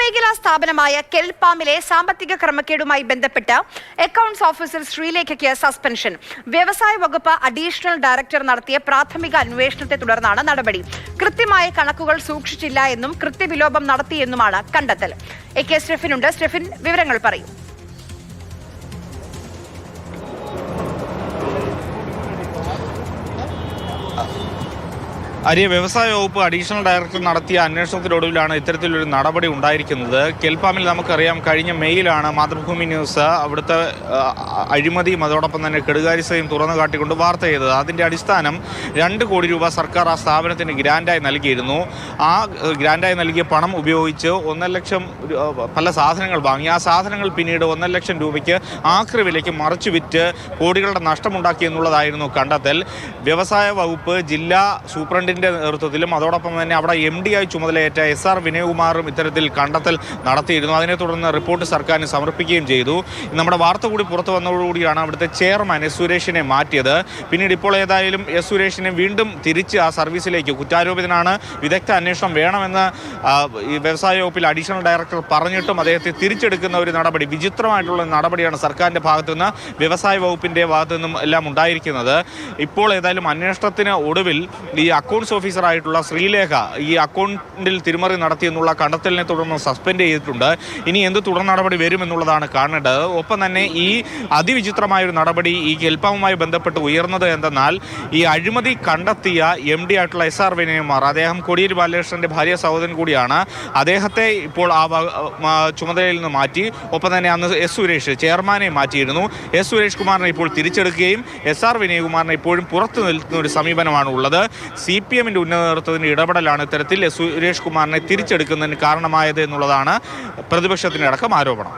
പൊതുമേഖലാ സ്ഥാപനമായ കെൽപാമിലെ സാമ്പത്തിക ക്രമക്കേടുമായി ബന്ധപ്പെട്ട് അക്കൗണ്ട്സ് ഓഫീസർ ശ്രീലേഖയ്ക്ക് സസ്പെൻഷൻ. വ്യവസായ വകുപ്പ് അഡീഷണൽ ഡയറക്ടർ നടത്തിയ പ്രാഥമിക അന്വേഷണത്തെ തുടർന്നാണ് നടപടി. കൃത്യമായ കണക്കുകൾ സൂക്ഷിച്ചില്ല എന്നും കൃത്യവിലോപം നടത്തിയെന്നുമാണ് കണ്ടെത്തൽ. AK സ്റ്റെഫിനുണ്ട്. സ്റ്റെഫിൻ, വിവരങ്ങൾ പറയൂ. വ്യവസായ വകുപ്പ് അഡീഷണൽ ഡയറക്ടർ നടത്തിയ അന്വേഷണത്തിനൊടുവിലാണ് ഇത്തരത്തിലൊരു നടപടി ഉണ്ടായിരിക്കുന്നത്. കെൽപാമിൽ നമുക്കറിയാം, കഴിഞ്ഞ മെയ്യിലാണ് മാതൃഭൂമി ന്യൂസ് അവിടുത്തെ അഴിമതിയും അതോടൊപ്പം തന്നെ കെടുകാര്യസ്ഥയും തുറന്നു കാട്ടിക്കൊണ്ട് വാർത്ത ചെയ്തത്. അതിൻ്റെ അടിസ്ഥാനം 2 കോടി രൂപ സർക്കാർ ആ സ്ഥാപനത്തിന് ഗ്രാൻഡായി നൽകിയിരുന്നു. ആ ഗ്രാൻഡായി നൽകിയ പണം ഉപയോഗിച്ച് 1.5 ലക്ഷം പല സാധനങ്ങൾ വാങ്ങി. ആ സാധനങ്ങൾ പിന്നീട് 1.5 ലക്ഷം രൂപയ്ക്ക് ആക്രി വിലയ്ക്ക് മറിച്ചു വിറ്റ് കോടികളുടെ നഷ്ടമുണ്ടാക്കി എന്നുള്ളതായിരുന്നു കണ്ടെത്തൽ. വ്യവസായ വകുപ്പ് ജില്ലാ സൂപ്രണ്ടിൻ്റെ നേതൃത്വത്തിലും അതോടൊപ്പം തന്നെ അവിടെ MD ആയി ചുമതലയേറ്റ SR വിനയകുമാറും ഇത്തരത്തിൽ കണ്ടെത്തൽ നടത്തിയിരുന്നു. അതിനെ തുടർന്ന് റിപ്പോർട്ട് സർക്കാരിന് സമർപ്പിക്കുകയും ചെയ്തു. നമ്മുടെ വാർത്ത കൂടി പുറത്തു വന്നതോടുകൂടിയാണ് അവിടുത്തെ ചെയർമാൻ S സുരേഷിനെ മാറ്റിയത്. പിന്നീട് ഇപ്പോൾ ഏതായാലും S സുരേഷിനെ വീണ്ടും തിരിച്ച് ആ സർവീസിലേക്ക്, കുറ്റാരോപിതനാണ്, വിദഗ്ധ അന്വേഷണം വേണമെന്ന് ഈ വ്യവസായ വകുപ്പിൽ അഡീഷണൽ ഡയറക്ടർ പറഞ്ഞിട്ടും അദ്ദേഹത്തെ തിരിച്ചെടുക്കുന്ന ഒരു നടപടി, വിചിത്രമായിട്ടുള്ള നടപടിയാണ് സർക്കാരിൻ്റെ ഭാഗത്തു നിന്ന്, വ്യവസായ വകുപ്പിൻ്റെ ഭാഗത്തു നിന്നും എല്ലാം ഉണ്ടായിരിക്കുന്നത്. ഇപ്പോൾ ഏതായാലും അന്വേഷണത്തിന് ഒടുവിൽ ഈ അക്കൗണ്ട്സ് ഓഫീസറായിട്ടുള്ള ശ്രീലേഖ ഈ അക്കൗണ്ടിൽ തിരിമറി നടത്തിയെന്നുള്ള കണ്ടെത്തലിനെ തുടർന്ന് സസ്പെൻഡ് ചെയ്തിട്ടുണ്ട്. ഇനി എന്ത് തുടർ നടപടി വരുമെന്നുള്ളതാണ് കാണേണ്ടത്. ഒപ്പം തന്നെ ഈ അതിവിചിത്രമായൊരു നടപടി ഈ കെൽപാമുമായി ബന്ധപ്പെട്ട് ഉയർന്നത് എന്തെന്നാൽ, ഈ അഴിമതി കണ്ടെത്തിയ MD ആയിട്ടുള്ള SR വിനയകുമാർ, അദ്ദേഹം കോടിയേരി ബാലകൃഷ്ണൻ്റെ ഭാര്യ സഹോദരൻ കൂടിയാണ്. അദ്ദേഹത്തെ ഇപ്പോൾ ആ ചുമതലയിൽ നിന്ന് മാറ്റി. ഒപ്പം തന്നെ അന്ന് S സുരേഷ് ചെയർമാനെ മാറ്റിയിരുന്നു. S സുരേഷ് കുമാറിനെ ഇപ്പോൾ തിരിച്ചെടുക്കുകയും SR വിനയകുമാറിനെ ഇപ്പോഴും പുറത്തു നിൽക്കുന്ന ഒരു സമീപനമാണ് ഉള്ളത്. CPM-ന്റെ ഉന്നത നേതൃത്വത്തിൻ്റെ ഇടപെടലാണ് ഇത്തരത്തിൽ സുരേഷ് കുമാറിനെ തിരിച്ചെടുക്കുന്നതിന് കാരണമായത് എന്നുള്ളതാണ് പ്രതിപക്ഷത്തിൻ്റെ അടക്കം ആരോപണം.